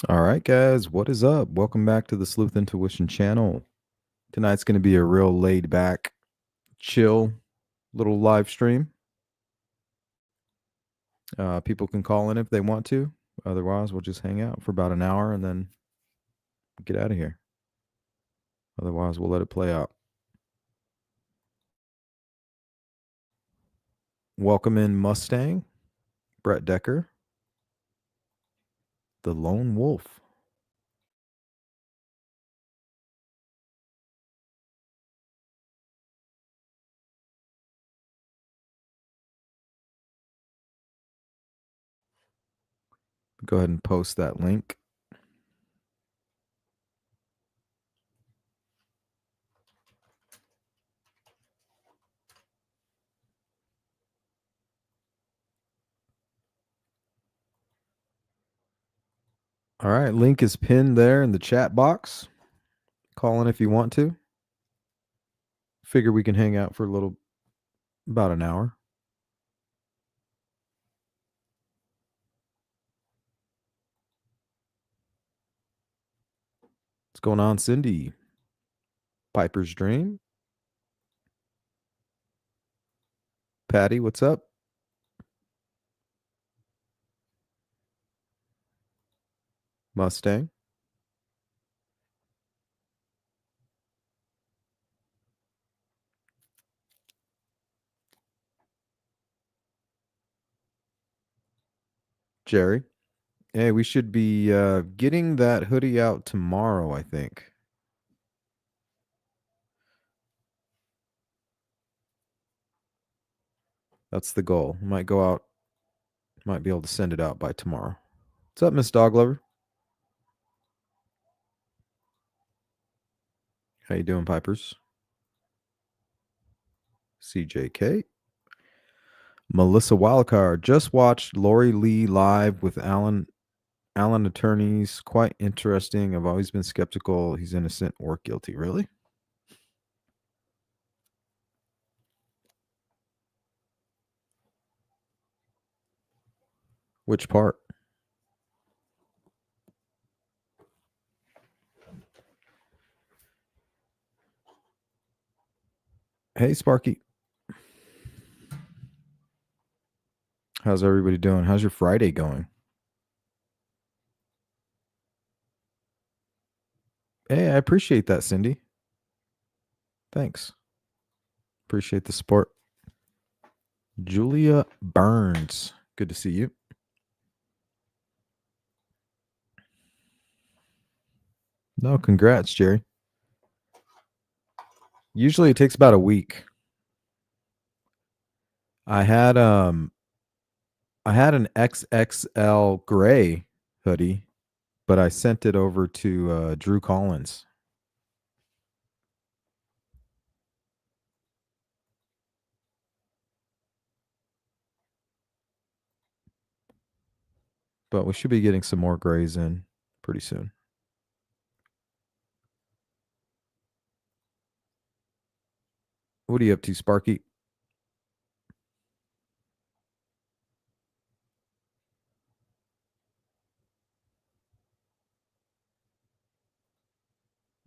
All right, guys, what is up? Welcome back to the Sleuth Intuition channel. Tonight's going to be a real laid back, chill little live stream. People can call in if they want to. Otherwise, we'll just hang out for about an hour and then get out of here. Otherwise, we'll let it play out. Welcome in Mustang, Brett Decker, the Lone Wolf. Go ahead and post that link. All right, link is pinned there in the chat box. Call in if you want to. Figure we can hang out for about an hour. What's going on, Cindy? Piper's Dream. Patty, what's up? Mustang. Jerry. Hey, we should be getting that hoodie out tomorrow, I think. That's the goal. Might go out, might be able to send it out by tomorrow. What's up, Miss Dog Lover? How you doing, Pipers? CJK. Melissa Wildcard. Just watched Lori Lee live with Alan attorneys. Quite interesting. I've always been skeptical he's innocent or guilty. Really? Which part? Hey, Sparky. How's everybody doing? How's your Friday going? Hey, I appreciate that, Cindy. Thanks. Appreciate the support. Julia Burns. Good to see you. No, congrats, Jerry. Usually it takes about a week. I had an XXL gray hoodie, but I sent it over to Drew Collins. But we should be getting some more grays in pretty soon. What are you up to, Sparky?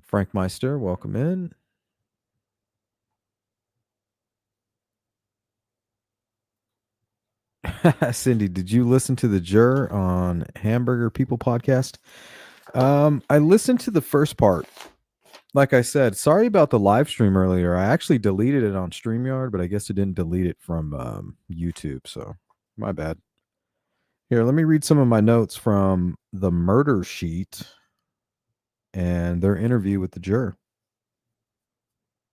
Frank Meister, welcome in. Cindy, did you listen to the Juror on Hamburger People podcast? I listened to the first part. Like I said, sorry about the live stream earlier. I actually deleted it on StreamYard, but I guess it didn't delete it from YouTube. So my bad. Here, let me read some of my notes from the murder sheet and their interview with the juror.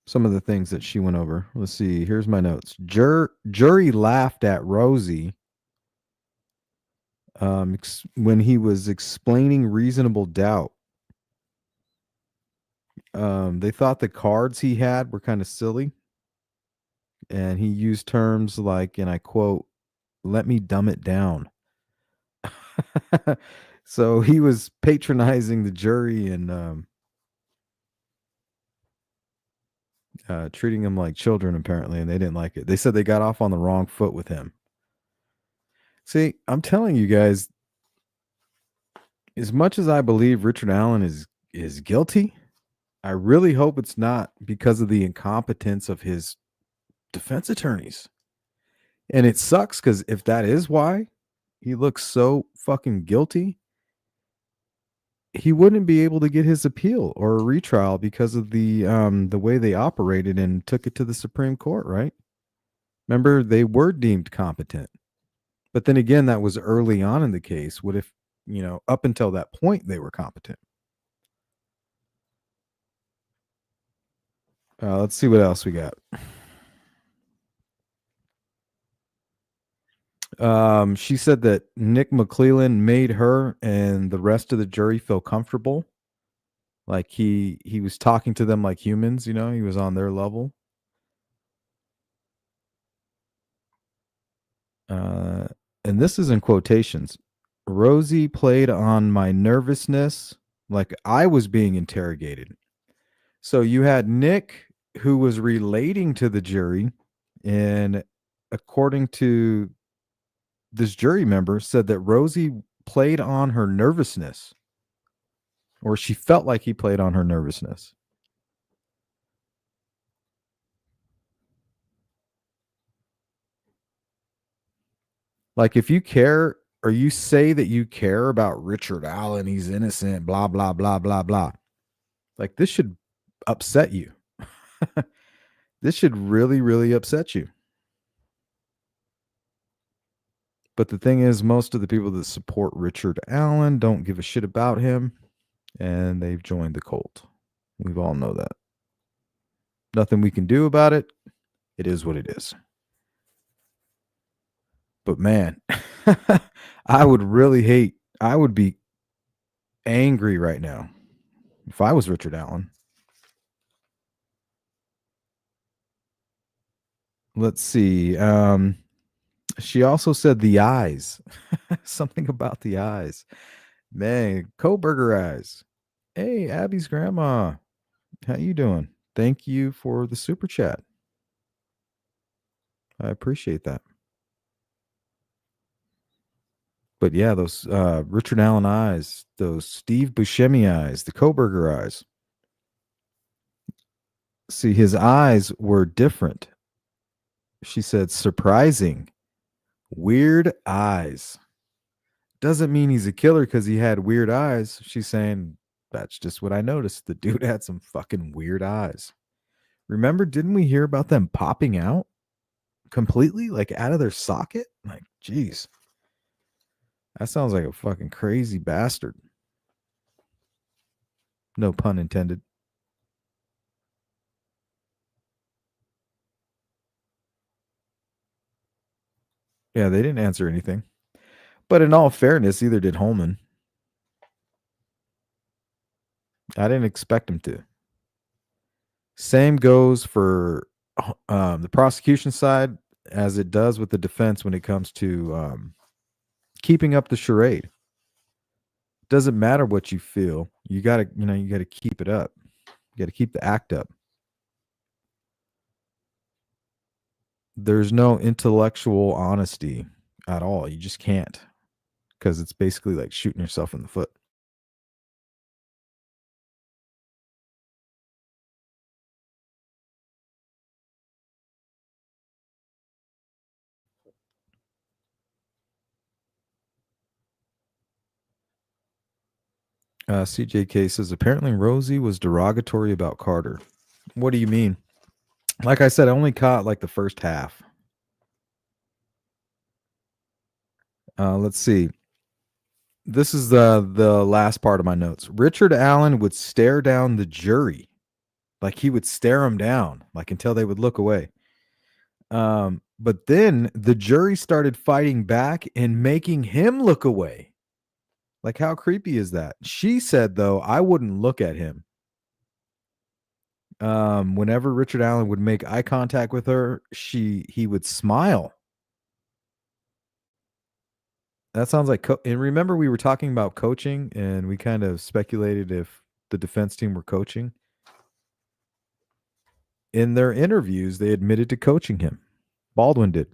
Some of the things that she went over. Let's see. Here's my notes. Jury laughed at Rosie when he was explaining reasonable doubt. They thought the cards he had were kind of silly. And he used terms like, and I quote, "Let me dumb it down." So he was patronizing the jury and treating them like children, apparently, and they didn't like it. They said they got off on the wrong foot with him. See, I'm telling you guys, As much as I believe Richard Allen is guilty, I really hope it's not because of the incompetence of his defense attorneys. And it sucks because if that is why he looks so fucking guilty, he wouldn't be able to get his appeal or a retrial because of the way they operated and took it to the Supreme Court, right? Remember, they were deemed competent. But then again, that was early on in the case. What if, up until that point they were competent? Let's see what else we got. She said that Nick McClellan made her and the rest of the jury feel comfortable. Like he was talking to them like humans, he was on their level. Uh, and this is in quotations. Rosie played on my nervousness like I was being interrogated. So you had Nick who was relating to the jury, and according to this jury member, said that Rosie played on her nervousness, or she felt like he played on her nervousness. Like if you care or you say that you care about Richard Allen, he's innocent, blah, blah, blah, blah, blah. Like this should upset you. This should really, really upset you. But the thing is, most of the people that support Richard Allen don't give a shit about him, and they've joined the cult. We all know that. Nothing we can do about it. It is what it is. But man, I would be angry right now if I was Richard Allen. Let's see. She also said the eyes. Something about the eyes. Man, Koberger eyes. Hey, Abby's grandma. How you doing? Thank you for the super chat. I appreciate that. But yeah, those Richard Allen eyes, those Steve Buscemi eyes, the Koberger eyes. See, his eyes were different. She said, surprising, weird eyes. Doesn't mean he's a killer because he had weird eyes. She's saying, that's just what I noticed. The dude had some fucking weird eyes. Remember, didn't we hear about them popping out completely, like out of their socket? Like, geez. That sounds like a fucking crazy bastard. No pun intended. Yeah, they didn't answer anything. But in all fairness, either did Holman. I didn't expect him to. Same goes for the prosecution side as it does with the defense when it comes to keeping up the charade. Doesn't matter what you feel. You gotta keep it up. You gotta keep the act up. There's no intellectual honesty at all. You just can't, because it's basically like shooting yourself in the foot. CJK says apparently Rosie was derogatory about Carter. What do you mean? Like I said, I only caught like the first half. Let's see. This is the last part of my notes. Richard Allen would stare down the jury, like he would stare them down, like until they would look away. But then the jury started fighting back and making him look away. Like, how creepy is that? She said, though, I wouldn't look at him. Whenever Richard Allen would make eye contact with her, he would smile. That sounds like and remember we were talking about coaching and we kind of speculated if the defense team were coaching. In their interviews, they admitted to coaching him. Baldwin did.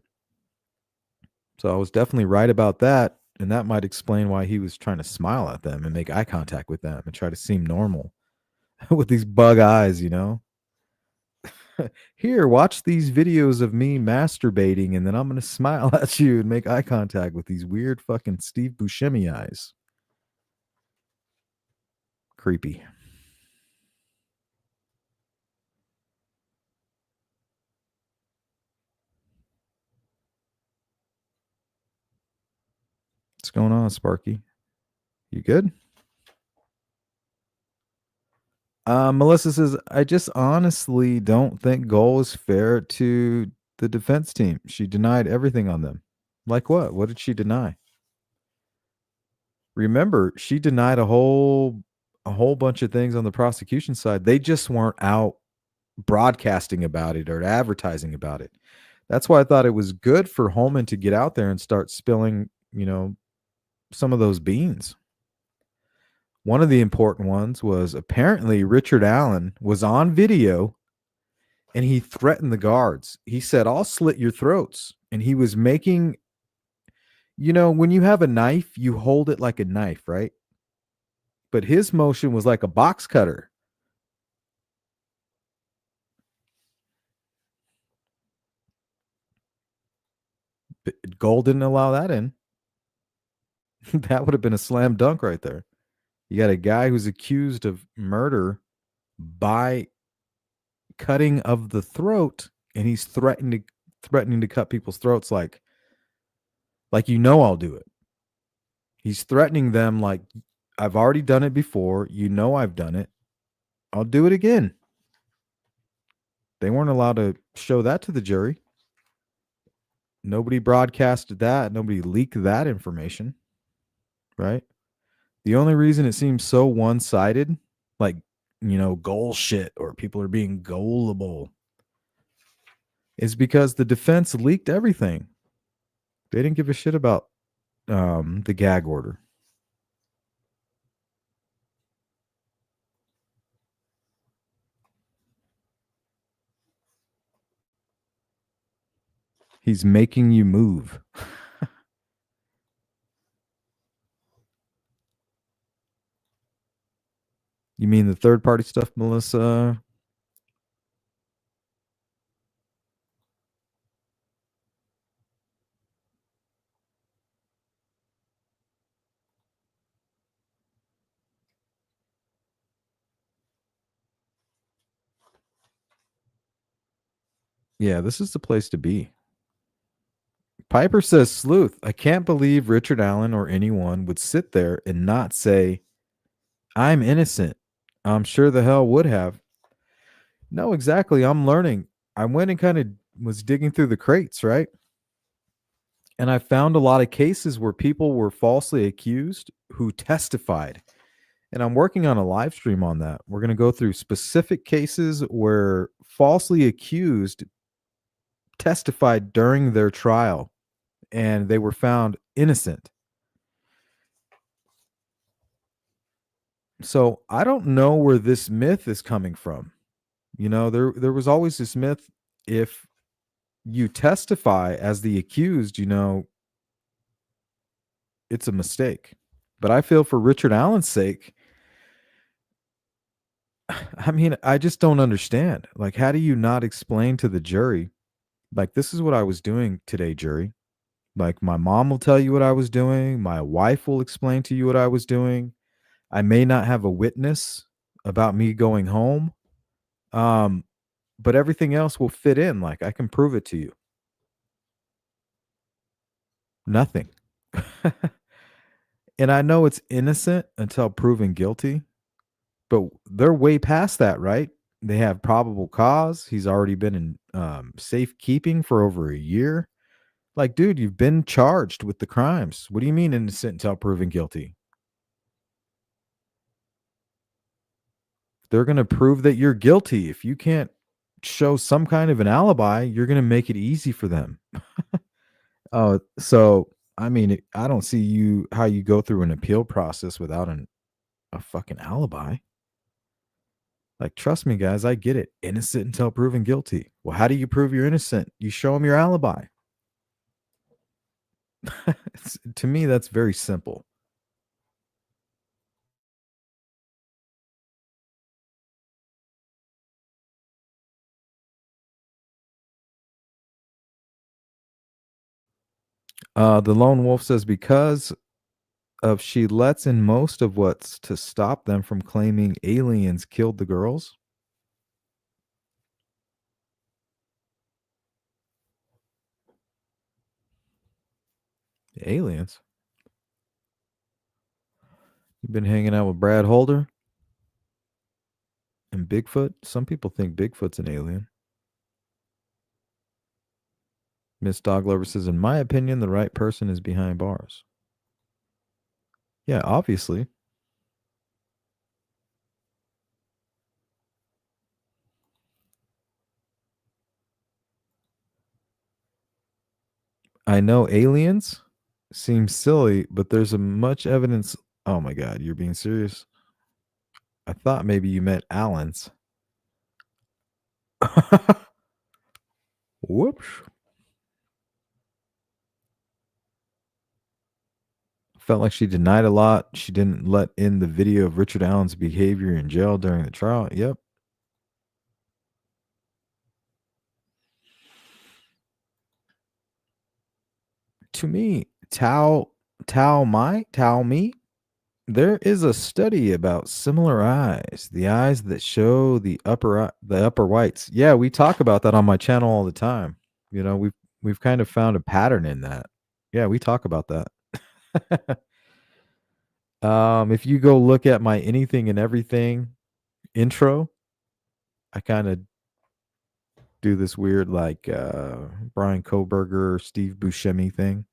So I was definitely right about that. And that might explain why he was trying to smile at them and make eye contact with them and try to seem normal with these bug eyes, you know? Here, watch these videos of me masturbating, and then I'm going to smile at you and make eye contact with these weird fucking Steve Buscemi eyes. Creepy. What's going on, Sparky? You good? Melissa says, I just honestly don't think Goal is fair to the defense team. She denied everything on them. Like what? What did she deny? Remember, she denied a whole bunch of things on the prosecution side. They just weren't out broadcasting about it or advertising about it. That's why I thought it was good for Holman to get out there and start spilling, some of those beans. One of the important ones was apparently Richard Allen was on video and he threatened the guards. He said, I'll slit your throats. And he was making, when you have a knife, you hold it like a knife, right? But his motion was like a box cutter. Gold didn't allow that in. That would have been a slam dunk right there. You got a guy who's accused of murder by cutting of the throat, and he's threatening to cut people's throats like I'll do it. He's threatening them like I've already done it before. I've done it. I'll do it again. They weren't allowed to show that to the jury. Nobody broadcasted that. Nobody leaked that information. Right? The only reason it seems so one-sided, like, goal shit or people are being gullible, is because the defense leaked everything. They didn't give a shit about the gag order. He's making you move. You mean the third party stuff, Melissa? Yeah, this is the place to be. Piper says, Sleuth, I can't believe Richard Allen or anyone would sit there and not say, I'm innocent. I'm sure the hell would have. No, exactly. I'm learning. I went and kind of was digging through the crates, right? And I found a lot of cases where people were falsely accused who testified. And I'm working on a live stream on that. We're going to go through specific cases where falsely accused testified during their trial and they were found innocent. So I don't know where this myth is coming from. There was always this myth, if you testify as the accused, it's a mistake. But I feel for Richard Allen's sake, I mean, I just don't understand. Like, how do you not explain to the jury, like, this is what I was doing today, jury? Like, my mom will tell you what I was doing. My wife will explain to you what I was doing. I may not have a witness about me going home. But everything else will fit in. Like, I can prove it to you. Nothing. And I know it's innocent until proven guilty, but they're way past that, right? They have probable cause. He's already been in safekeeping for over a year. Like, dude, you've been charged with the crimes. What do you mean innocent until proven guilty? They're going to prove that you're guilty. If you can't show some kind of an alibi, you're going to make it easy for them. Oh, so I mean, I don't see how you go through an appeal process without a fucking alibi. Like, trust me, guys, I get it. Innocent until proven guilty. Well, how do you prove you're innocent? You show them your alibi. To me, that's very simple. The lone wolf says because of she lets in most of what's to stop them from claiming aliens killed the girls. Aliens? You've been hanging out with Brad Holder and Bigfoot? Some people think Bigfoot's an alien. Miss Dog Lover says, in my opinion, the right person is behind bars. Yeah, obviously. I know aliens seem silly, but there's a much evidence. Oh my God, you're being serious? I thought maybe you meant Allen's. Whoops. Felt like she denied a lot. She didn't let in the video of Richard Allen's behavior in jail during the trial. Yep. To me, Tao me. There is a study about similar eyes, the eyes that show the upper whites. Yeah, we talk about that on my channel all the time. You know, we've kind of found a pattern in that. Yeah, we talk about that. If you go look at my anything and everything intro, I kind of do this weird like Brian Koberger, Steve Buscemi thing.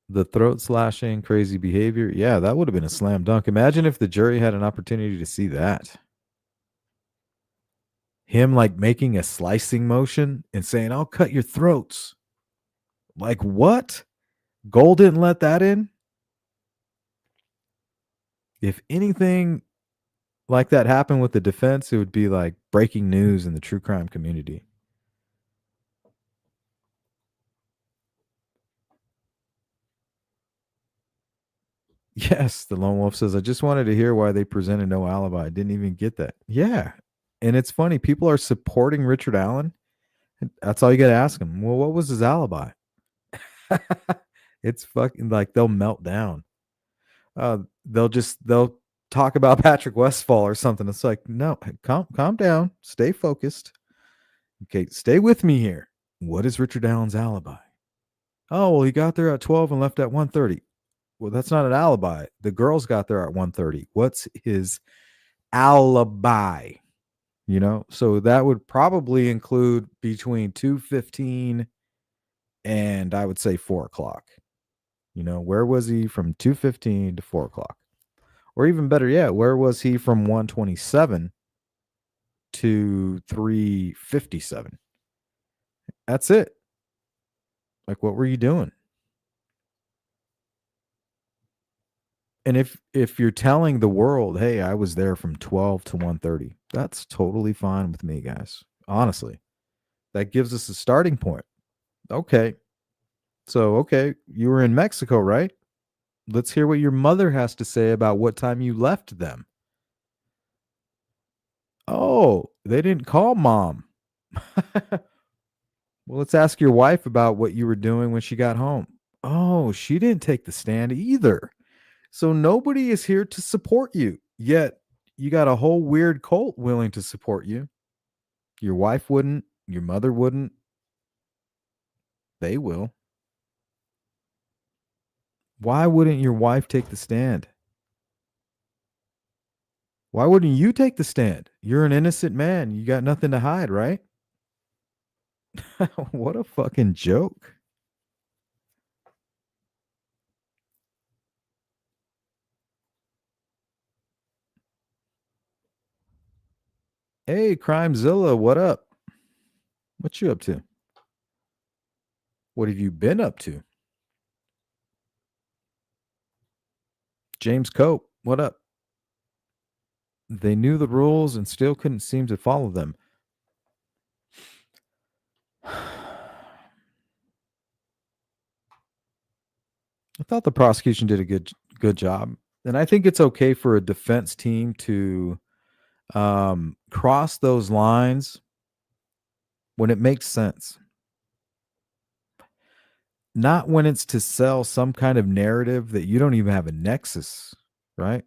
The throat slashing, crazy behavior. Yeah, that would have been a slam dunk. Imagine if the jury had an opportunity to see that. Him like making a slicing motion and saying, I'll cut your throats. Like what? Gold didn't let that in? If anything like that happened with the defense, it would be like breaking news in the true crime community. Yes, the lone wolf says, I just wanted to hear why they presented no alibi. I didn't even get that. Yeah. And it's funny, people are supporting Richard Allen. That's all you got to ask them. Well, what was his alibi? It's fucking like they'll melt down. They'll talk about Patrick Westfall or something. It's like, no, calm down, stay focused. Okay, stay with me here. What is Richard Allen's alibi? Oh, well, he got there at 12 and left at 1:30. Well, that's not an alibi. The girls got there at 1:30. What's his alibi? You know, so that would probably include between 2:15 and I would say 4 o'clock. You know, where was he from 2:15 to 4 o'clock? Or even better yet, where was he from 1:27 to 3:57? That's it. Like, what were you doing? And if you're telling the world, hey, I was there from 12 to 1:30, that's totally fine with me, guys. Honestly, that gives us a starting point. Okay. So, okay, you were in Mexico, right? Let's hear what your mother has to say about what time you left them. Oh, they didn't call mom. Well, let's ask your wife about what you were doing when she got home. Oh, she didn't take the stand either. So nobody is here to support you. Yet you got a whole weird cult willing to support you. Your wife wouldn't, your mother wouldn't. They will. Why wouldn't your wife take the stand? Why wouldn't you take the stand? You're an innocent man. You got nothing to hide, right? What a fucking joke. Hey, Crimezilla, what up? What you up to? What have you been up to? James Cope, what up? They knew the rules and still couldn't seem to follow them. I thought the prosecution did a good job, and I think it's okay for a defense team to cross those lines when it makes sense, not when it's to sell some kind of narrative that you don't even have a nexus, right?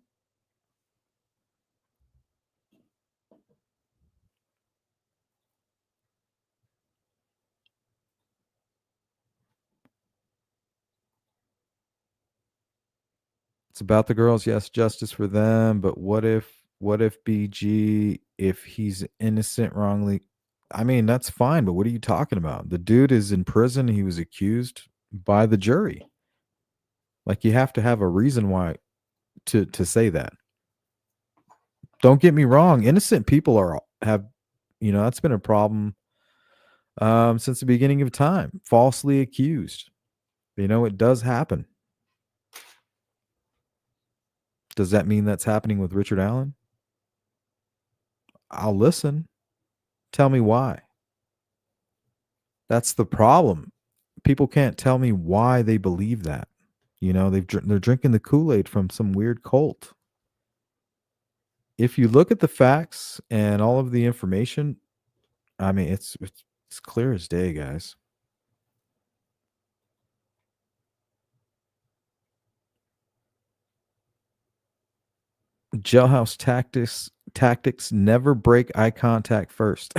It's about the girls, yes, justice for them, but what if BG, if he's innocent wrongly? I mean, that's fine, but what are you talking about? The dude is in prison, he was accused by the jury. Like, you have to have a reason why to say that. Don't get me wrong, innocent people are have that's been a problem since the beginning of time. Falsely accused. It does happen. Does that mean that's happening with Richard Allen? I'll listen. Tell me why. That's the problem. People can't tell me why they believe that. They're drinking the Kool-Aid from some weird cult. If you look at the facts and all of the information, I mean, it's clear as day, guys. Jailhouse tactics never break eye contact first.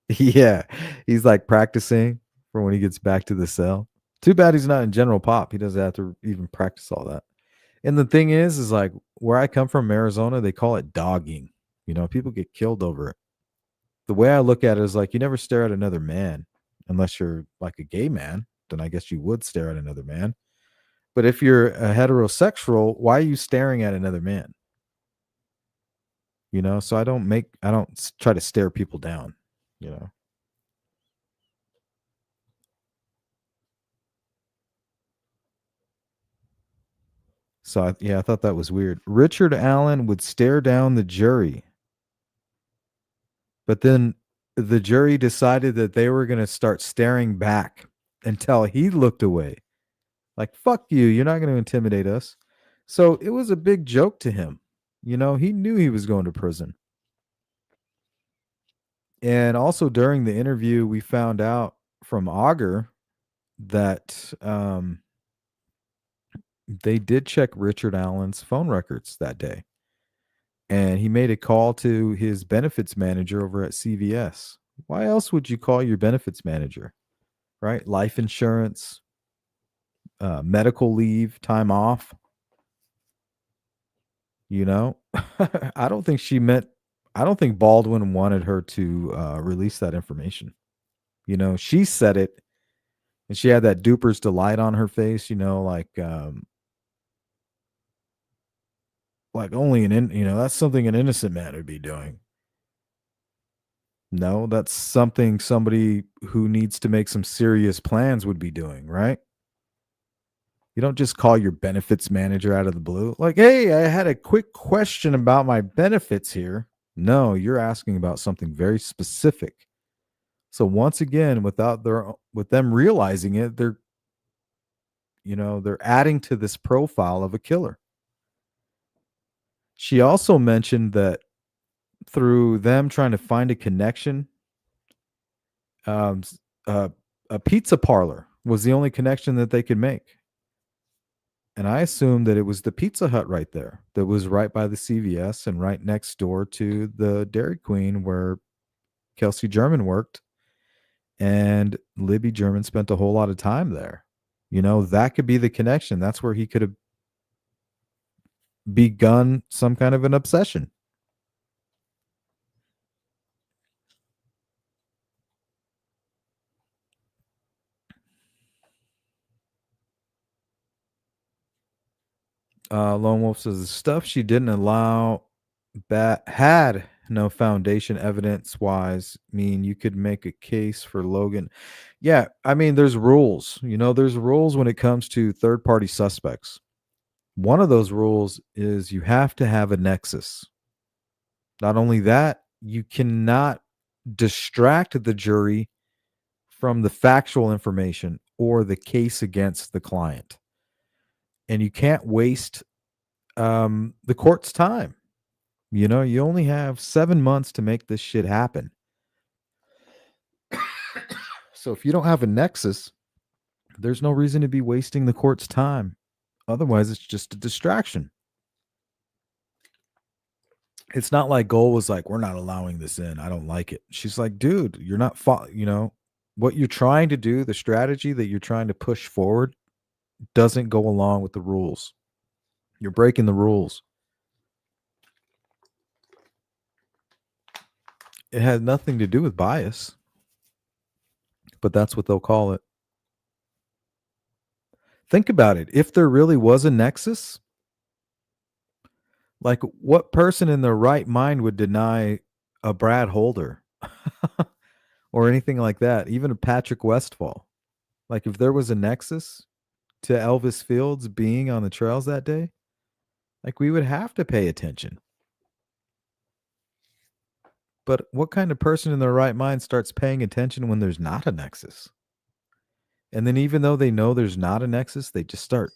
Yeah, he's like practicing for when he gets back to the cell. Too bad he's not in general pop. He doesn't have to even practice all that. And the thing is like where I come from, Arizona, they call it dogging. People get killed over it. The way I look at it is like you never stare at another man unless you're like a gay man. Then I guess you would stare at another man. But if you're a heterosexual, why are you staring at another man? So I don't try to stare people down, you know. So yeah, I thought that was weird. Richard Allen would stare down the jury, but then the jury decided that they were going to start staring back until he looked away. Like, fuck you, you're not going to intimidate us. So it was a big joke to him. He knew he was going to prison. And also during the interview, we found out from Auger that they did check Richard Allen's phone records that day. And he made a call to his benefits manager over at CVS. Why else would you call your benefits manager? Right? Life insurance, medical leave, time off. You know, I don't think she meant, I don't think Baldwin wanted her to release that information. She said it and she had that duper's delight on her face, like only that's something an innocent man would be doing. No, that's something somebody who needs to make some serious plans would be doing, right? You don't just call your benefits manager out of the blue. Like, hey, I had a quick question about my benefits here. No, you're asking about something very specific. So once again, with them realizing it, they're adding to this profile of a killer. She also mentioned that through them trying to find a connection, um, s- uh, a pizza parlor was the only connection that they could make. And I assumed that it was the Pizza Hut right there that was right by the CVS and right next door to the Dairy Queen where Kelsey German worked. And Libby German spent a whole lot of time there. That could be the connection. That's where he could have begun some kind of an obsession. Lone Wolf says the stuff she didn't allow had no foundation evidence wise. Mean you could make a case for Logan. Yeah, I mean there's rules. There's rules when it comes to third party suspects. One of those rules is you have to have a nexus. Not only that, you cannot distract the jury from the factual information or the case against the client. And you can't waste the court's time. You know, you only have 7 months to make this shit happen. So if you don't have a nexus, there's no reason to be wasting the court's time. Otherwise, it's just a distraction. It's not like Goal was like, we're not allowing this in. I don't like it. She's like, dude, you're not, what you're trying to do, the strategy that you're trying to push forward doesn't go along with the rules. You're breaking the rules. It has nothing to do with bias, but that's what they'll call it. Think about it. If there really was a nexus, like what person in their right mind would deny a Brad Holder or anything like that, even a Patrick Westfall? Like if there was a nexus to Elvis Fields being on the trails that day, like we would have to pay attention. But what kind of person in their right mind starts paying attention when there's not a nexus? And then even though they know there's not a nexus, they just start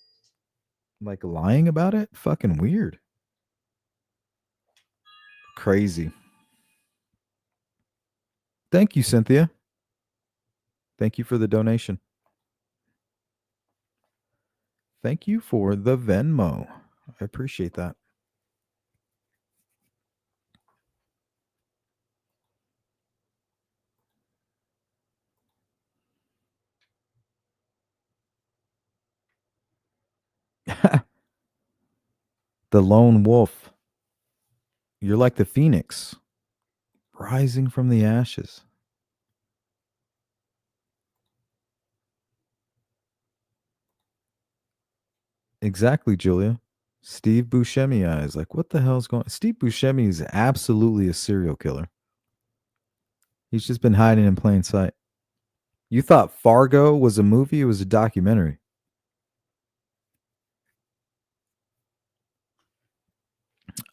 like lying about it? Fucking weird. Crazy. Thank you, Cynthia. Thank you for the donation. Thank you for the Venmo. I appreciate that. The lone wolf. You're like the phoenix rising from the ashes. Exactly, Julia. Steve Buscemi eyes. Like, what the hell's going on? Steve Buscemi is absolutely a serial killer. He's just been hiding in plain sight. You thought Fargo was a movie? It was a documentary.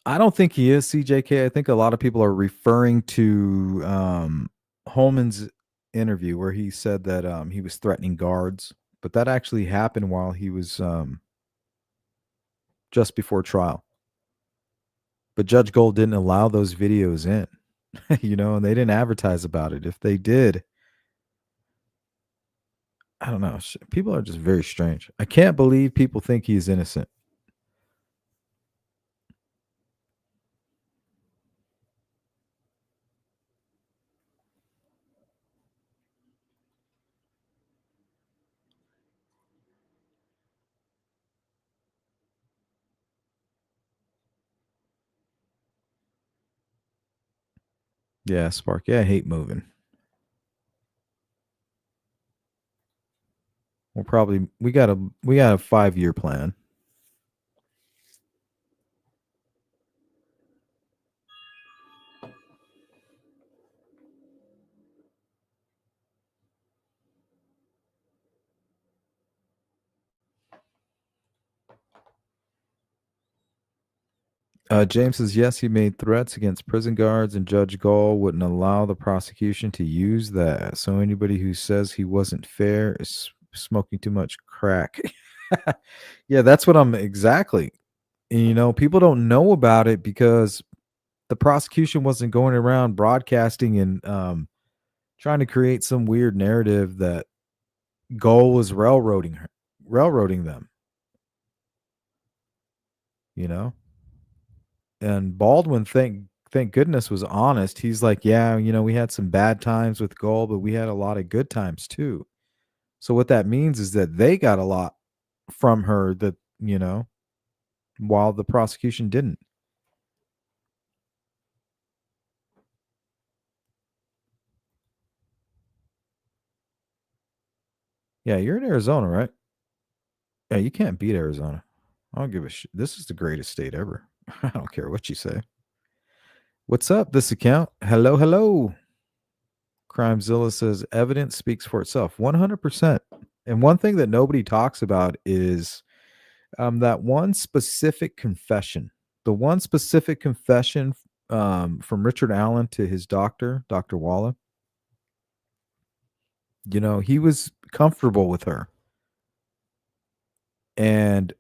I don't think he is CJK. I think a lot of people are referring to Holman's interview where he said that he was threatening guards, but that actually happened while he was just before trial. But Judge Gold didn't allow those videos in, and they didn't advertise about it. If they did, I don't know. People are just very strange. I can't believe people think he's innocent. Yeah, Spark. Yeah, I hate moving. We got a 5-year plan. James says yes, he made threats against prison guards, and Judge Gall wouldn't allow the prosecution to use that. So anybody who says he wasn't fair is smoking too much crack. Yeah, that's what I'm exactly. And, people don't know about it because the prosecution wasn't going around broadcasting and trying to create some weird narrative that Gall was railroading them. You know. And Baldwin, thank goodness, was honest. He's like, yeah, we had some bad times with Gold, but we had a lot of good times too. So what that means is that they got a lot from her that, while the prosecution didn't. Yeah, you're in Arizona, right? Yeah, you can't beat Arizona. I don't give a shit. This is the greatest state ever. I don't care what you say. What's up, this account? Hello, hello. Crimezilla says evidence speaks for itself. 100%. And one thing that nobody talks about is That one specific confession, the one specific confession from Richard Allen to his doctor, Dr. Walla, he was comfortable with her. And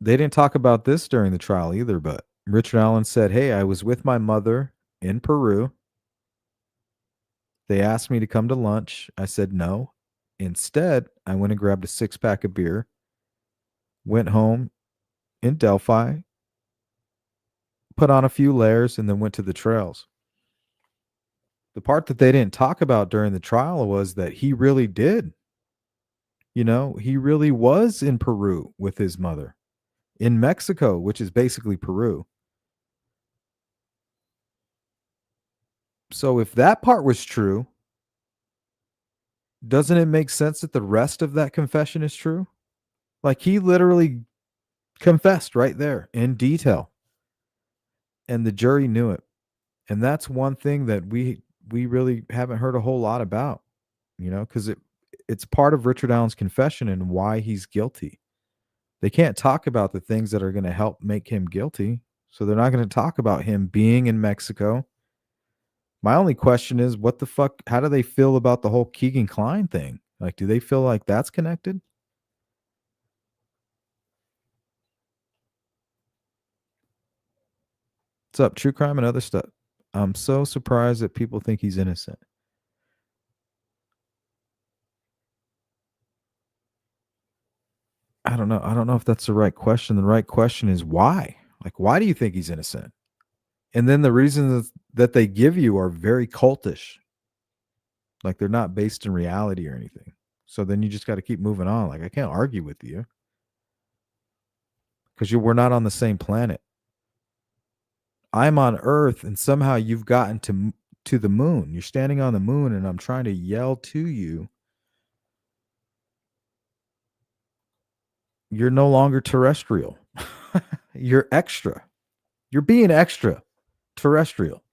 they didn't talk about this during the trial either, but Richard Allen said, "Hey, I was with my mother in Peru. They asked me to come to lunch. I said no. Instead, I went and grabbed a six-pack of beer, went home in Delphi, put on a few layers, and then went to the trails." The part that they didn't talk about during the trial was that he really did. He really was in Peru with his mother, in Mexico, which is basically Peru. So if that part was true, doesn't it make sense that the rest of that confession is true? Like he literally confessed right there in detail, and the jury knew it. And that's one thing that we really haven't heard a whole lot about, because it's part of Richard Allen's confession and why he's guilty. They can't talk about the things that are going to help make him guilty. So they're not going to talk about him being in Mexico. My only question is, what the fuck? How do they feel about the whole Keegan Kline thing? Like, do they feel like that's connected? What's up, true crime and other stuff? I'm so surprised that people think he's innocent. I don't know. I don't know if that's the right question. The right question is why? Like, why do you think he's innocent? And then the reasons that they give you are very cultish. Like they're not based in reality or anything. So then you just got to keep moving on. Like I can't argue with you because we're not on the same planet. I'm on Earth, and somehow you've gotten to the moon. You're standing on the moon, and I'm trying to yell to you. You're no longer terrestrial. You're extra. You're being extra terrestrial.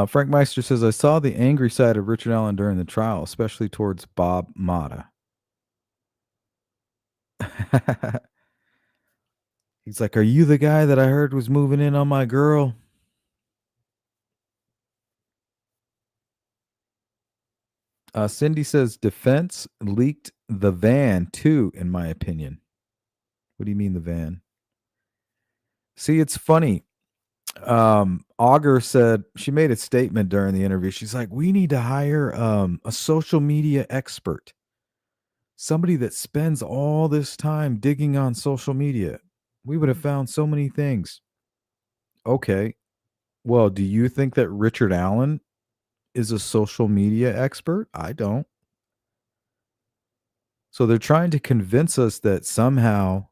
Frank Meister says, I saw the angry side of Richard Allen during the trial, especially towards Bob Mata. He's like, are you the guy that I heard was moving in on my girl? Cindy says, defense leaked the van too, in my opinion. What do you mean the van? See, it's funny. Auger said she made a statement during the interview. She's like, we need to hire a social media expert, somebody that spends all this time digging on social media. We would have found so many things. Okay. Well, do you think that Richard Allen is a social media expert? I don't. So they're trying to convince us that somehow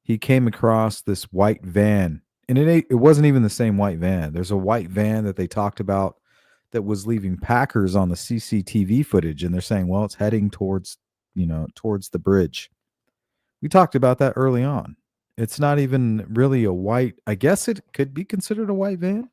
he came across this white van, and it wasn't even the same white van. There's a white van that they talked about that was leaving Packers on the CCTV footage, and they're saying, well, it's heading towards the bridge. We talked about that early on. It's not even really a white. I guess it could be considered a white van.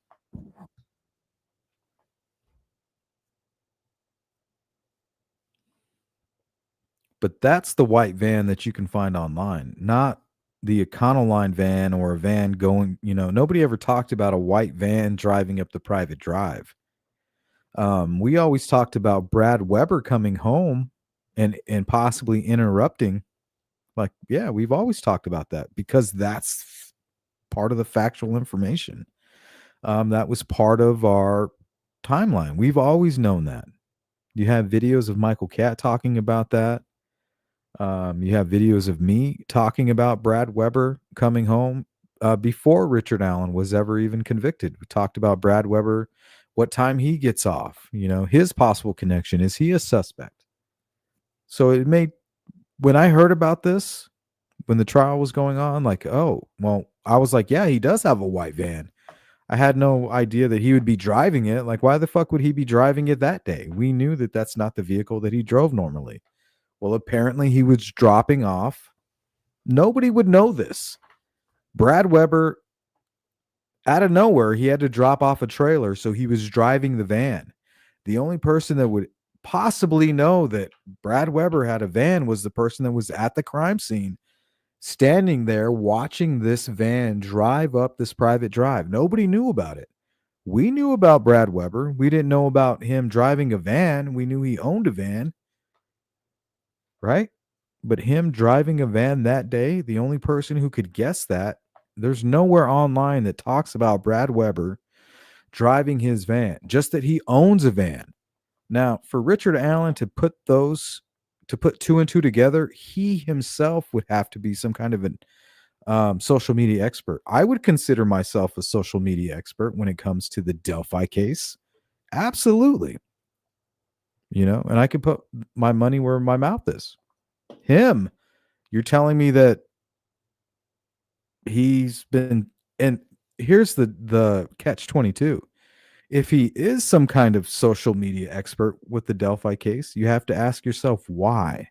But that's the white van that you can find online, not the Econoline van or a van going, nobody ever talked about a white van driving up the private drive. We always talked about Brad Weber coming home and possibly interrupting. Like, yeah, we've always talked about that because that's part of the factual information. That was part of our timeline. We've always known that. You have videos of Michael Catt talking about that. You have videos of me talking about Brad Weber coming home before Richard Allen was ever even convicted. We talked about Brad Weber, what time he gets off, his possible connection. Is he a suspect? So it made, when I heard about this, when the trial was going on, like, oh, well, I was like, yeah, he does have a white van. I had no idea that he would be driving it. Like, why the fuck would he be driving it that day? We knew that that's not the vehicle that he drove normally. Well, apparently he was dropping off Nobody would know this. Brad Weber, out of nowhere, he had to drop off a trailer, so he was driving the van. The only person that would possibly know that Brad Weber had a van was the person that was at the crime scene, standing there watching this van drive up this private drive. Nobody knew about it. We knew about Brad Weber. We didn't know about him driving a van. We knew he owned a van, right? But him driving a van that day, the only person who could guess that, there's nowhere online that talks about Brad Weber driving his van, just that he owns a van. Now, for Richard Allen to put two and two together, he himself would have to be some kind of an social media expert. I would consider myself a social media expert when it comes to the Delphi case. Absolutely. And I could put my money where my mouth is. Him. You're telling me that he's been, and here's the catch 22. If he is some kind of social media expert with the Delphi case, you have to ask yourself why.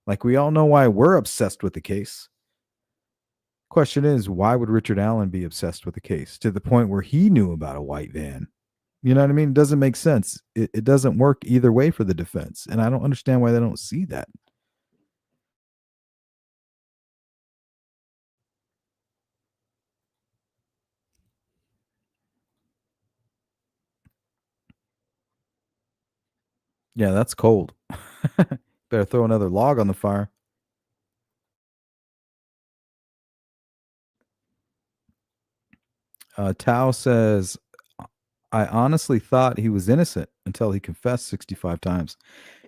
Like, we all know why we're obsessed with the case. Question is, why would Richard Allen be obsessed with the case to the point where he knew about a white van? You know what I mean? It doesn't make sense. It doesn't work either way for the defense. And I don't understand why they don't see that. Yeah, that's cold. Better throw another log on the fire. Tao says, I honestly thought he was innocent until he confessed 65 times.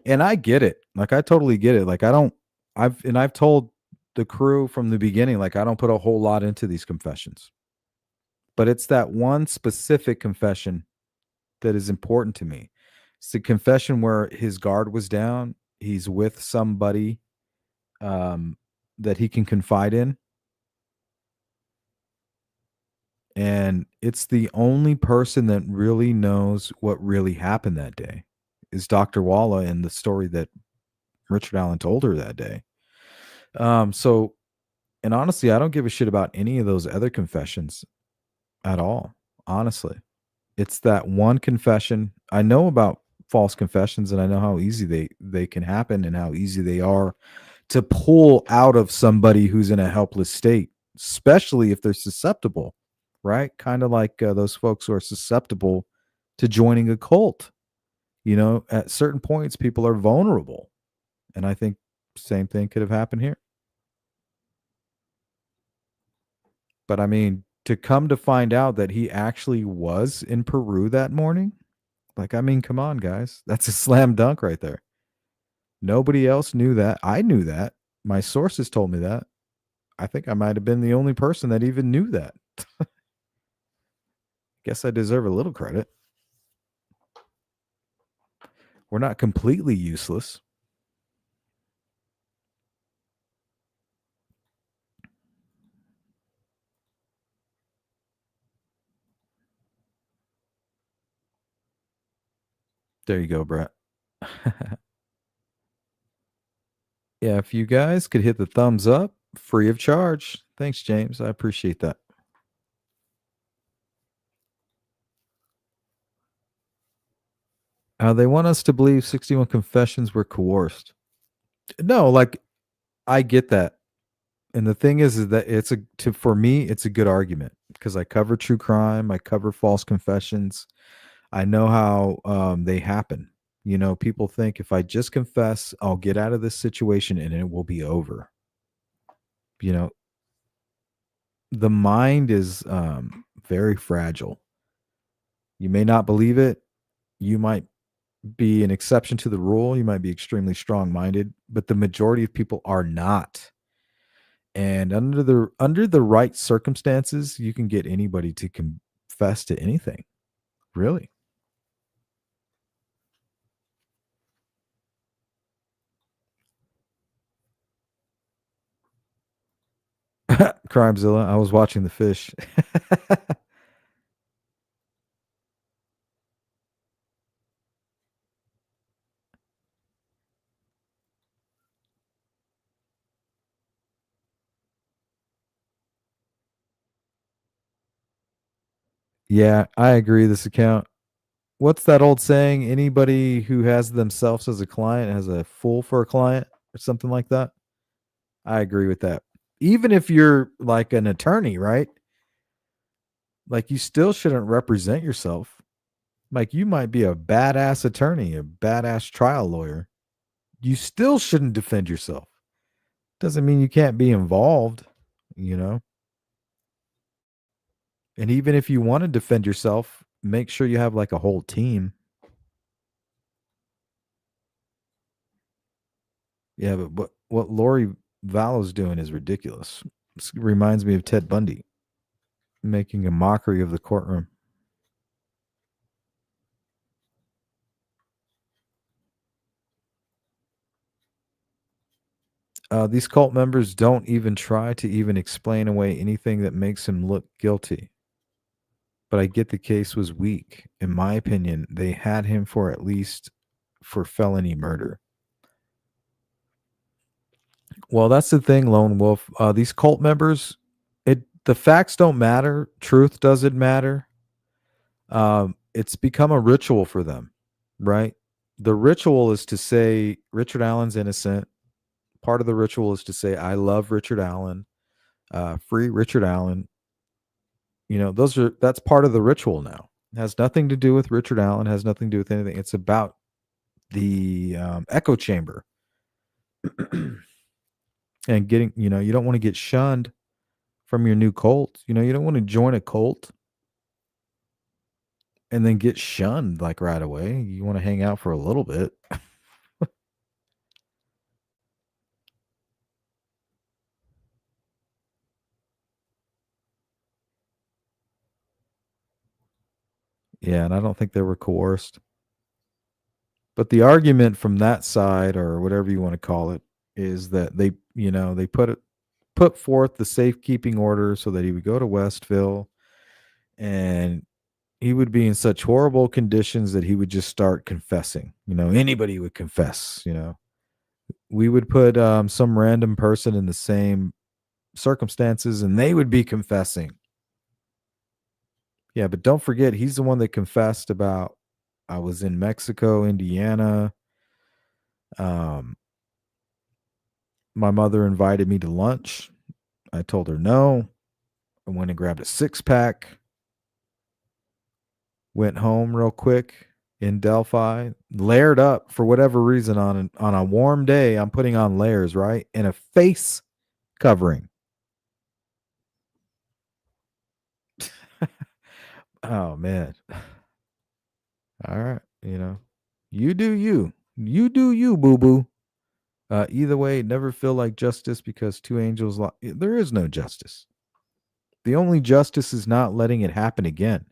And I get it. Like, I totally get it. Like, I've told the crew from the beginning, like, I don't put a whole lot into these confessions. But it's that one specific confession that is important to me. It's the confession where his guard was down. He's with somebody um, that he can confide in. And it's the only person that really knows what really happened that day is Dr. Walla and the story that Richard Allen told her that day. So, and honestly, I don't give a shit about any of those other confessions at all. Honestly, it's that one confession. I know about false confessions, and I know how easy they can happen and how easy they are to pull out of somebody who's in a helpless state, especially if they're susceptible, right? Kind of like those folks who are susceptible to joining a cult. At certain points, people are vulnerable, and I think same thing could have happened here. But I mean, to come to find out that he actually was in Peru that morning, like, I mean, come on, guys. That's a slam dunk right there. Nobody else knew that. I knew that. My sources told me that. I think I might have been the only person that even knew that. Guess I deserve a little credit. We're not completely useless. There you go, Brett. Yeah, if you guys could hit the thumbs up, free of charge. Thanks, James. I appreciate that. They want us to believe 61 confessions were coerced. No, like, I get that. And the thing is that for me, it's a good argument because I cover true crime, I cover false confessions. I know how they happen. People think if I just confess, I'll get out of this situation and it will be over. You know, the mind is very fragile. You may not believe it. You might be an exception to the rule. You might be extremely strong minded, but the majority of people are not. And under the right circumstances, you can get anybody to confess to anything. Really. Crimezilla, I was watching the fish. Yeah, I agree. This account. What's that old saying? Anybody who has themselves as a client has a fool for a client or something like that. I agree with that. Even if you're like an attorney, right? Like you still shouldn't represent yourself. Like you might be a badass attorney, a badass trial lawyer. You still shouldn't defend yourself. Doesn't mean you can't be involved, you know? And even if you want to defend yourself, make sure you have like a whole team. Yeah, but what Lori Vallow's doing is ridiculous. This reminds me of Ted Bundy making a mockery of the courtroom. These cult members don't even try to even explain away anything that makes him look guilty. But I get the case was weak. In my opinion, they had him for at least for felony murder. Well, that's the thing, Lone Wolf. These cult members, the facts don't matter. Truth doesn't matter. It's become a ritual for them, right? The ritual is to say Richard Allen's innocent. Part of the ritual is to say I love Richard Allen, free Richard Allen. That's part of the ritual now. It has nothing to do with Richard Allen. Has nothing to do with anything. It's about the echo chamber and getting. You don't want to get shunned from your new cult. You don't want to join a cult and then get shunned like right away. You want to hang out for a little bit. Yeah, and I don't think they were coerced. But the argument from that side, or whatever you want to call it, is that they put forth the safekeeping order so that he would go to Westville, and he would be in such horrible conditions that he would just start confessing. Anybody would confess. We would put some random person in the same circumstances, and they would be confessing. Yeah, but don't forget, he's the one that confessed about I was in Mexico, Indiana. Um, my mother invited me to lunch. I told her no. I went and grabbed a six pack, went home real quick in Delphi, layered up for whatever reason on a warm day. I'm putting on layers, right? And a face covering. Oh man. All right, you do you. You do you, boo boo. Either way, never feel like justice because two angels. There is no justice. The only justice is not letting it happen again.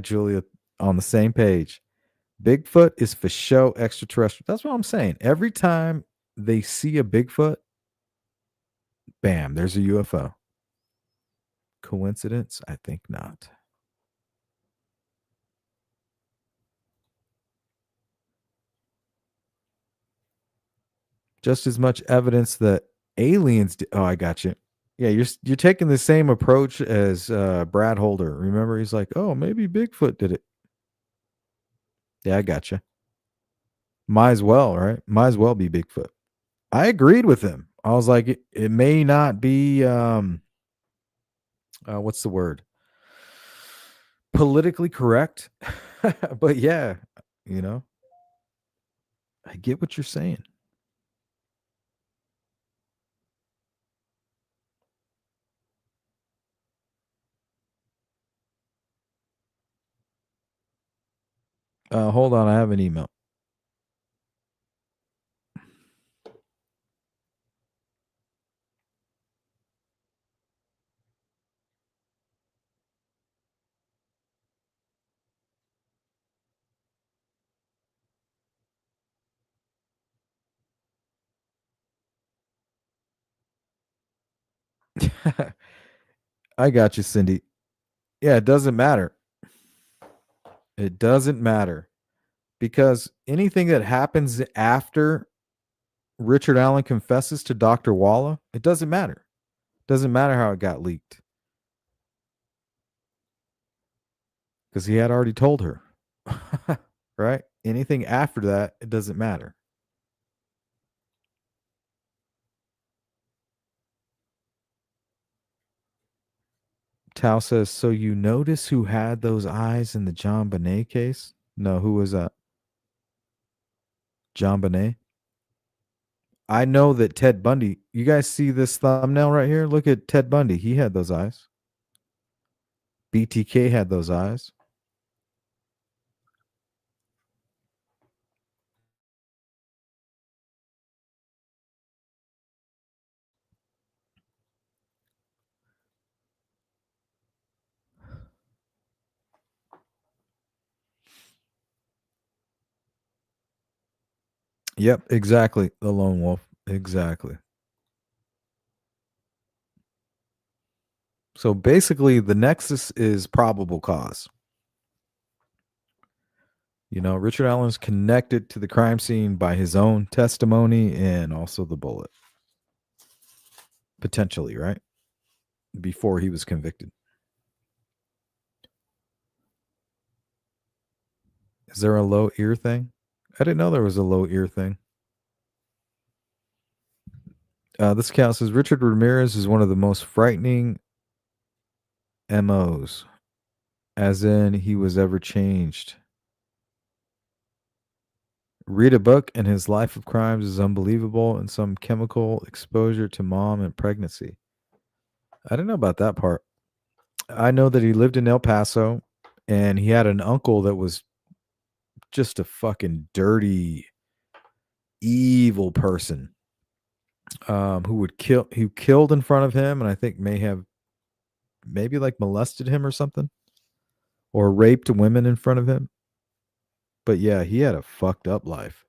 Julia, on the same page. Bigfoot is for show extraterrestrial. That's what I'm saying. Every time they see a Bigfoot, bam, there's a UFO. Coincidence? I think not. Just as much evidence that aliens. Oh, I got you. Yeah, you're taking the same approach as Brad Holder. Remember, he's like, "Oh, maybe Bigfoot did it." Yeah, I got you. Might as well, right? Might as well be Bigfoot. I agreed with him. I was like, it may not be what's the word? Politically correct, but yeah, you know, I get what you're saying. Hold on, I have an email. I got you, Cindy. Yeah, it doesn't matter. It doesn't matter because anything that happens after Richard Allen confesses to Dr. Walla, it doesn't matter Doesn't matter how it got leaked because he had already told her. Right? Anything after that, it doesn't matter. Tao says, so you notice who had those eyes in the John Bonet case? No, who was that? John Bonet? I know that Ted Bundy, you guys see this thumbnail right here? Look at Ted Bundy. He had those eyes. BTK had those eyes. Yep, exactly. The lone wolf. Exactly. So basically, the nexus is probable cause. Richard Allen's connected to the crime scene by his own testimony and also the bullet. Potentially, right? Before he was convicted. Is there a low ear thing? I didn't know there was a low ear thing. This account says Richard Ramirez is one of the most frightening MOs, as in he was ever changed. Read a book, and his life of crimes is unbelievable, and some chemical exposure to mom and pregnancy. I didn't know about that part. I know that he lived in El Paso, and he had an uncle that was just a fucking dirty, evil person, who killed in front of him, and I think maybe like molested him or something, or raped women in front of him. But yeah, he had a fucked up life.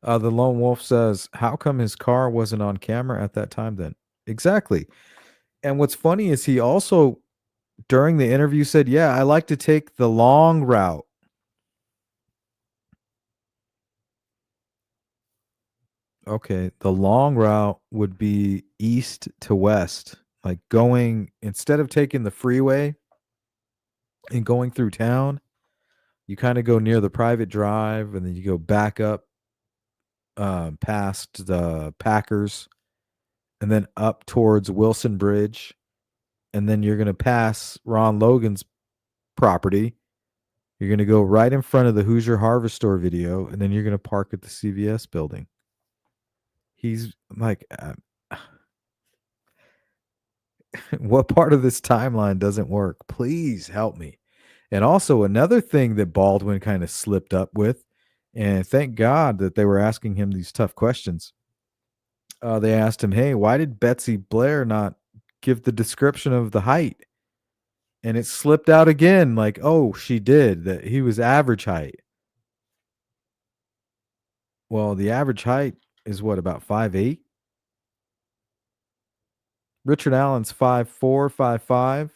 The lone wolf says, "How come his car wasn't on camera at that time then?" Exactly. And what's funny is he also during the interview said, "Yeah, I like to take the long route." Okay, the long route would be east to west, like going instead of taking the freeway and going through town, you kind of go near the private drive and then you go back up past the Packers and then up towards Wilson Bridge. And then you're going to pass Ron Logan's property. You're going to go right in front of the Hoosier Harvest Store video, and then you're going to park at the CVS building. He's like, what part of this timeline doesn't work? Please help me. And also, another thing that Baldwin kind of slipped up with, and thank God that they were asking him these tough questions. They asked him, hey, why did Betsy Blair not give the description of the height? And it slipped out again, like, oh, she did, that he was average height. Well, the average height is what, about 5'8"? Richard Allen's 5'4", 5'5".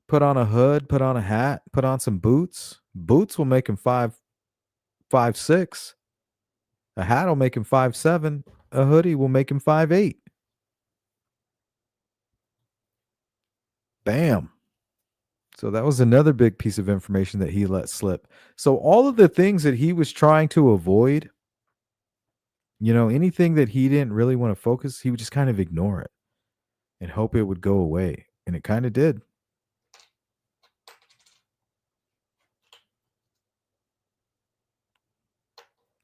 Put on a hood, put on a hat, put on some boots. Boots will make him 5'6". A hat will make him 5'7". A hoodie will make him 5'8". Bam. So that was another big piece of information that he let slip. So all of the things that he was trying to avoid, anything that he didn't really want to focus, he would just kind of ignore it and hope it would go away. And it kind of did.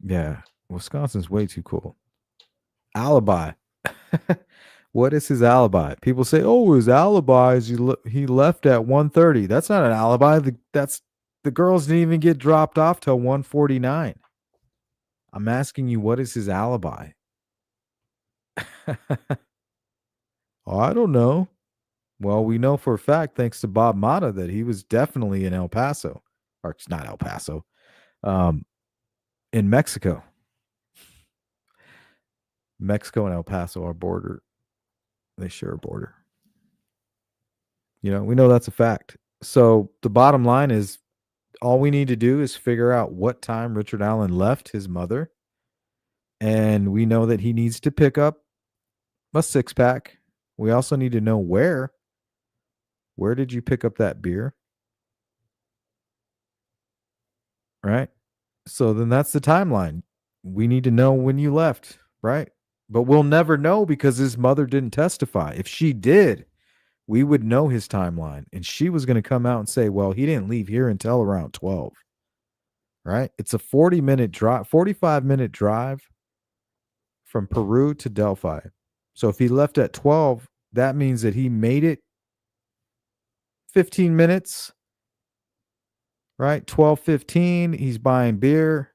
Yeah. Wisconsin's way too cool. Alibi. What is his alibi? People say, "Oh, his alibi is he left at 1:30." That's not an alibi. The girls didn't even get dropped off till 1:49. I'm asking you, what is his alibi? I don't know. Well, we know for a fact, thanks to Bob Mata, that he was definitely in El Paso, or it's not El Paso, um, in Mexico. Mexico and El Paso are border. They share a border. We know that's a fact. So the bottom line is All we need to do is figure out what time Richard Allen left his mother, and we know that he needs to pick up a six pack. We also need to know where. Where did you pick up that beer? Right? So then that's the timeline. We need to know when you left, right? But we'll never know because his mother didn't testify. If she did, we would know his timeline. And she was going to come out and say, well, he didn't leave here until around 12, right? It's a 40-minute drive, 45-minute drive from Peru to Delphi. So if he left at 12, that means that he made it 15 minutes, right? 12:15, he's buying beer.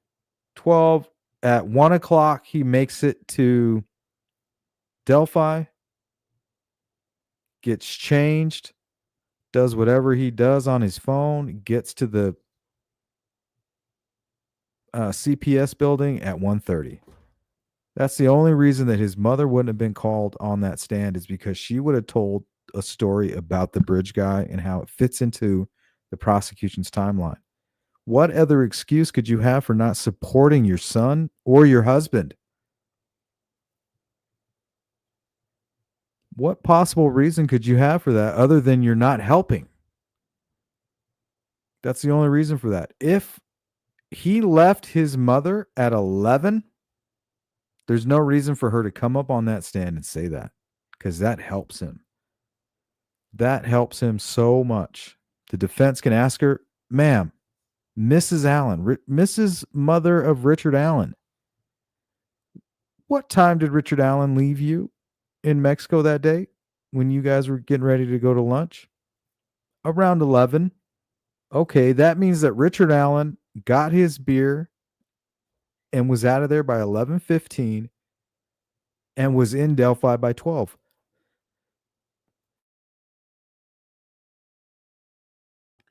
12 at 1 o'clock, he makes it to Delphi, gets changed, does whatever he does on his phone, gets to the CPS building at 1:30. That's the only reason that his mother wouldn't have been called on that stand, is because she would have told a story about the bridge guy and how it fits into the prosecution's timeline. What other excuse could you have for not supporting your son or your husband? What possible reason could you have for that other than you're not helping? That's the only reason for that. If he left his mother at 11, there's no reason for her to come up on that stand and say that, because that helps him. That helps him so much. The defense can ask her, ma'am, Mrs. Allen, Mrs. Mother of Richard Allen, what time did Richard Allen leave you in Mexico that day when you guys were getting ready to go to lunch? Around 11. Okay, that means that Richard Allen got his beer and was out of there by 11:15 and was in Delphi by 12.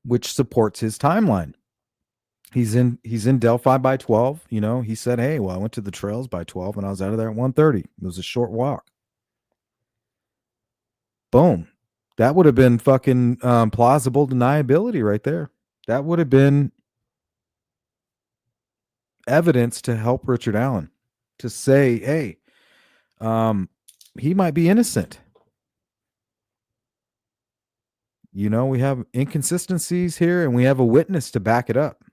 Which supports his timeline. He's in Delphi by 12. He said, "Hey, well, I went to the trails by 12 and I was out of there at 1:30. It was a short walk." Boom. That would have been fucking plausible deniability right there. That would have been evidence to help Richard Allen to say, "Hey, he might be innocent." We have inconsistencies here and we have a witness to back it up.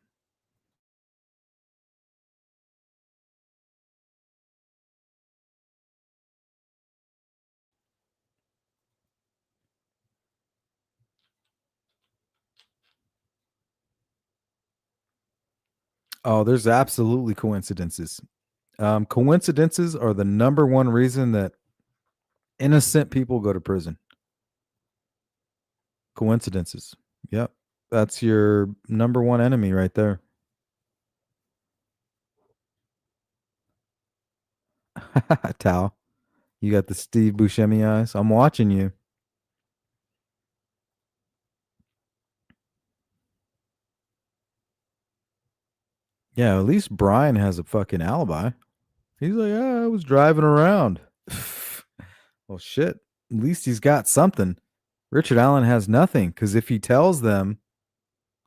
Oh, there's absolutely coincidences. Coincidences are the number one reason that innocent people go to prison. Coincidences. Yep. That's your number one enemy right there. Tao, you got the Steve Buscemi eyes. I'm watching you. Yeah, at least Brian has a fucking alibi. He's like, I was driving around. Well, shit. At least he's got something. Richard Allen has nothing, because if he tells them,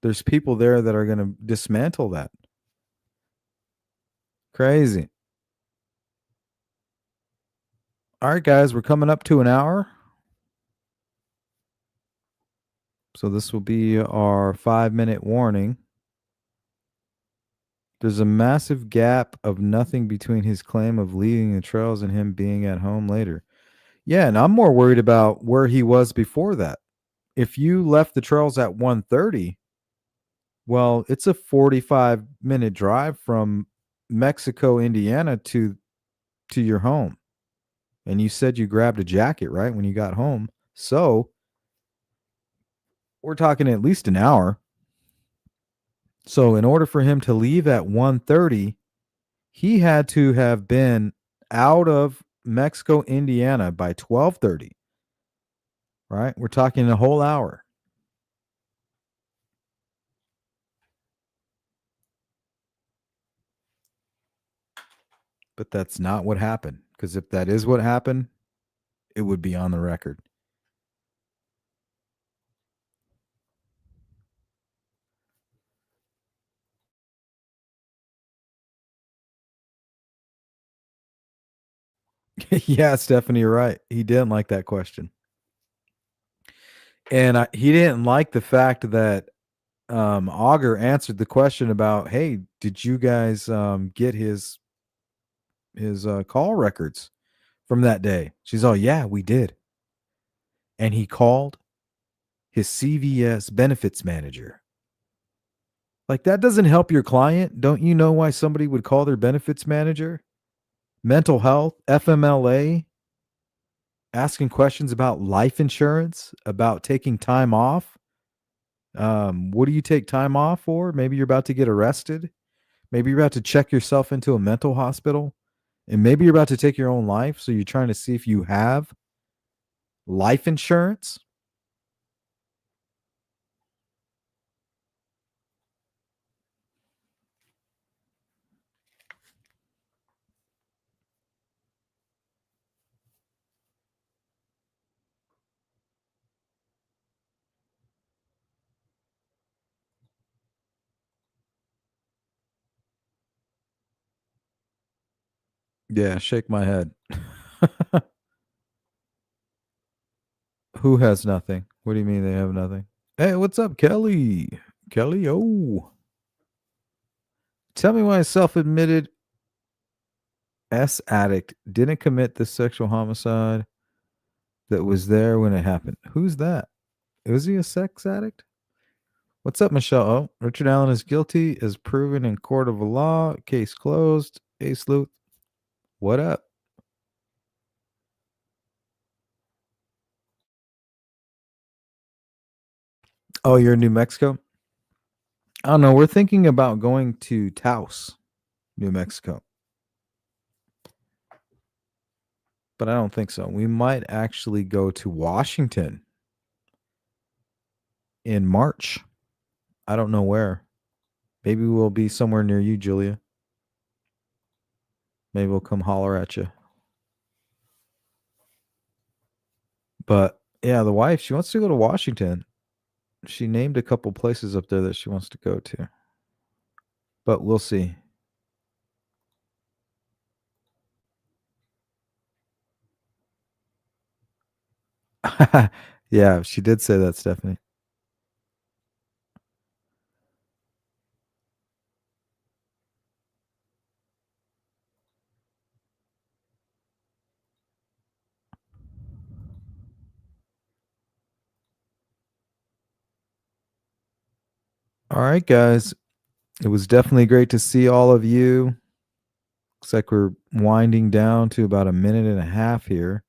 there's people there that are going to dismantle that. Crazy. All right, guys, we're coming up to an hour. So this will be our 5-minute warning. There's a massive gap of nothing between his claim of leaving the trails and him being at home later. Yeah, and I'm more worried about where he was before that. If you left the trails at 1:30, well, it's a 45-minute drive from Mexico, Indiana to your home. And you said you grabbed a jacket, right, when you got home. So, we're talking at least an hour. So, in order for him to leave at 1:30, he had to have been out of Mexico, Indiana by 12:30. Right? We're talking a whole hour. But that's not what happened, because if that is what happened, it would be on the record. Yeah, Stephanie, you're right. He didn't like that question. And he didn't like the fact that Auger answered the question about, "Hey, did you guys get his call records from that day?" She's all, "Yeah, we did." And he called his CVS benefits manager. Like, that doesn't help your client. Don't you know why somebody would call their benefits manager? Mental health, FMLA, asking questions about life insurance, about taking time off. What do you take time off for? Maybe you're about to get arrested. Maybe you're about to check yourself into a mental hospital. And maybe you're about to take your own life. So you're trying to see if you have life insurance. Yeah, shake my head. Who has nothing? What do you mean they have nothing? Hey, what's up, Kelly? Kelly, oh. Tell me why a self admitted S addict didn't commit the sexual homicide that was there when it happened. Who's that? Was he a sex addict? What's up, Michelle? Oh, Richard Allen is guilty as proven in court of law. Case closed. Hey, Sleuth. What up? Oh, you're in New Mexico? I don't know. We're thinking about going to Taos, New Mexico, but I don't think so. We might actually go to Washington in March. I don't know where. Maybe we'll be somewhere near you, Julia. Maybe we'll come holler at you. But yeah, the wife, she wants to go to Washington. She named a couple places up there that she wants to go to. But we'll see. Yeah, she did say that, Stephanie. All right, guys. It was definitely great to see all of you. Looks like we're winding down to about a minute and a half here.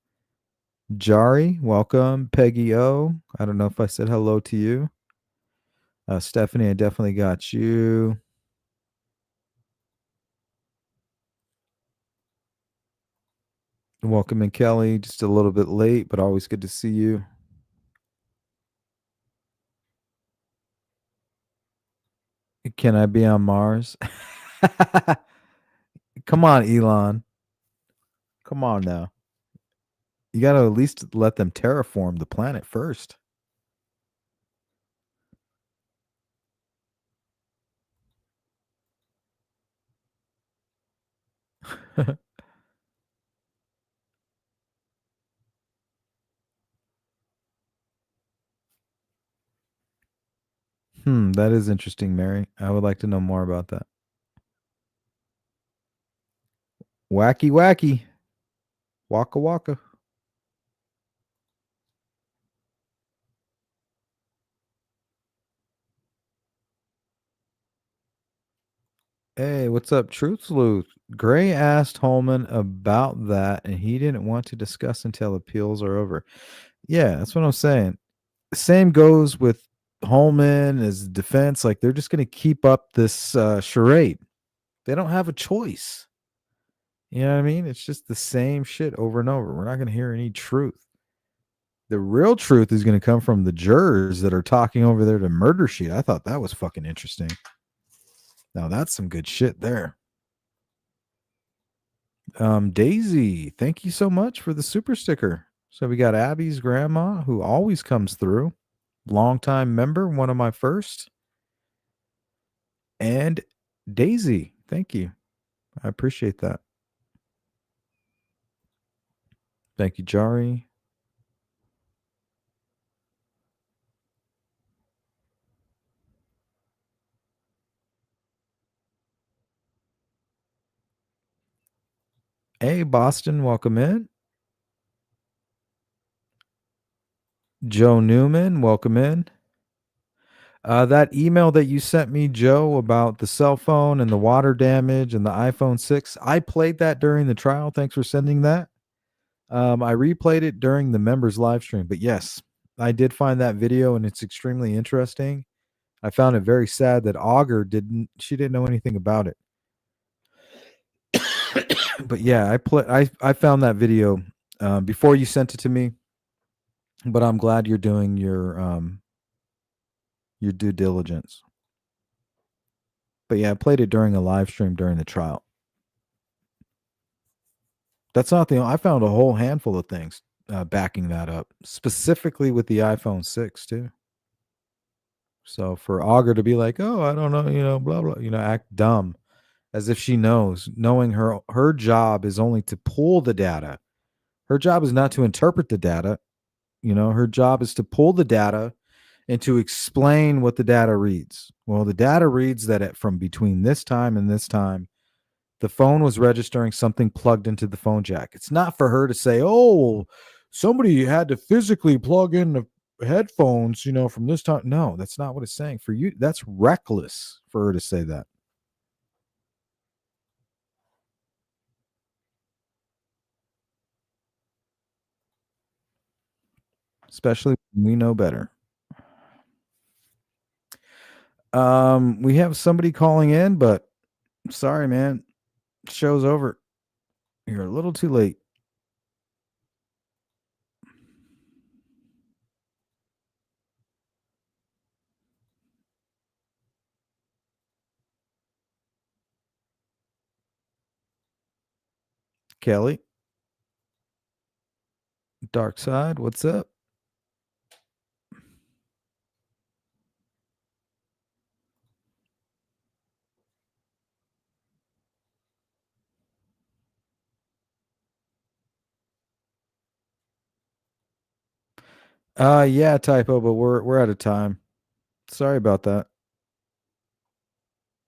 Jari, welcome. Peggy O, I don't know if I said hello to you. Stephanie, I definitely got you. Welcome in, Kelly. Just a little bit late, but always good to see you. Can I be on Mars? Come on, Elon. Come on now. You got to at least let them terraform the planet first. That is interesting, Mary. I would like to know more about that. Wacky, wacky. Waka, waka. Hey, what's up, Truth Sleuth? Gray asked Holman about that, and he didn't want to discuss until appeals are over. Yeah, that's what I'm saying. Same goes with Holman as defense. Like, they're just going to keep up this charade. They don't have a choice. You know what I mean? It's just the same shit over and over. We're not going to hear any truth. The real truth is going to come from the jurors that are talking over there to murder sheet. I thought that was fucking interesting. Now that's some good shit there. Daisy, thank you so much for the super sticker. So we got Abby's grandma who always comes through, longtime member, one of my first, and Daisy. Thank you. I appreciate that. Thank you, Jari. Hey, Boston, welcome in. Joe Newman, welcome in. That email that you sent me, Joe, about the cell phone and the water damage and the iPhone 6, I played that during the trial. Thanks for sending that. I replayed it during the members live stream. But yes, I did find that video and it's extremely interesting. I found it very sad that Augur didn't know anything about it. But yeah, I found that video before you sent it to me. But I'm glad you're doing your due diligence. But yeah, I played it during a live stream during the trial. That's not the. I found a whole handful of things backing that up, specifically with the iPhone 6 too. So for Augur to be like, "Oh, I don't know," blah blah, act dumb, as if she knows, knowing her job is only to pull the data. Her job is not to interpret the data. Her job is to pull the data and to explain what the data reads. Well, the data reads that from between this time and this time, the phone was registering something plugged into the phone jack. It's not for her to say, "Oh, somebody had to physically plug in the headphones, from this time." No, that's not what it's saying. For you, that's reckless for her to say that. Especially when we know better. We have somebody calling in, but sorry, man. Show's over. You're a little too late. Kelly, Dark Side, what's up? Yeah, typo, but we're out of time. Sorry about that.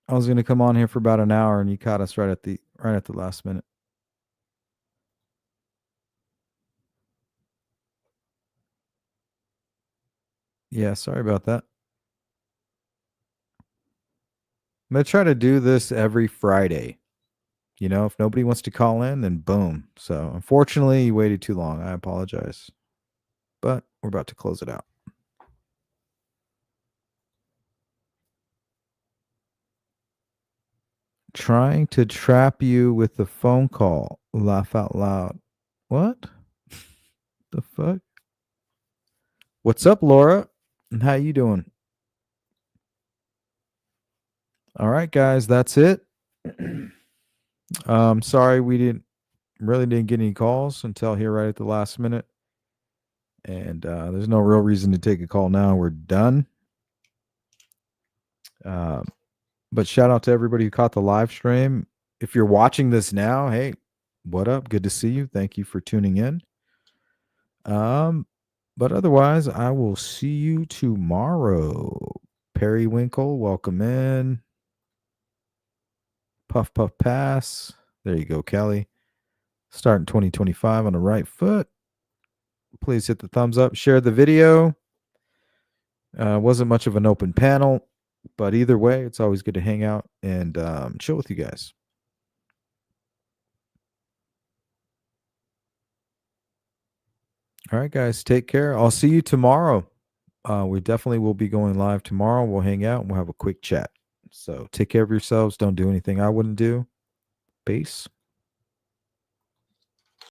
I was gonna come on here for about an hour, and you caught us right at the last minute. Yeah, sorry about that. I'm gonna try to do this every Friday. If nobody wants to call in, then boom. So unfortunately, you waited too long. I apologize, but we're about to close it out. Trying to trap you with the phone call. Laugh out loud. What the fuck? What's up, Laura? And how you doing? All right, guys, that's it. Sorry we didn't get any calls until here right at the last minute. And there's no real reason to take a call now. We're done. But shout out to everybody who caught the live stream. If you're watching this now, hey, what up? Good to see you. Thank you for tuning in. But otherwise, I will see you tomorrow. Periwinkle, welcome in. Puff Puff Pass. There you go, Kelly. Starting 2025 on the right foot. Please hit the thumbs up. Share the video. Wasn't much of an open panel, but either way, it's always good to hang out and chill with you guys. All right, guys, take care. I'll see you tomorrow. We definitely will be going live tomorrow. We'll hang out and we'll have a quick chat. So take care of yourselves. Don't do anything I wouldn't do. Peace.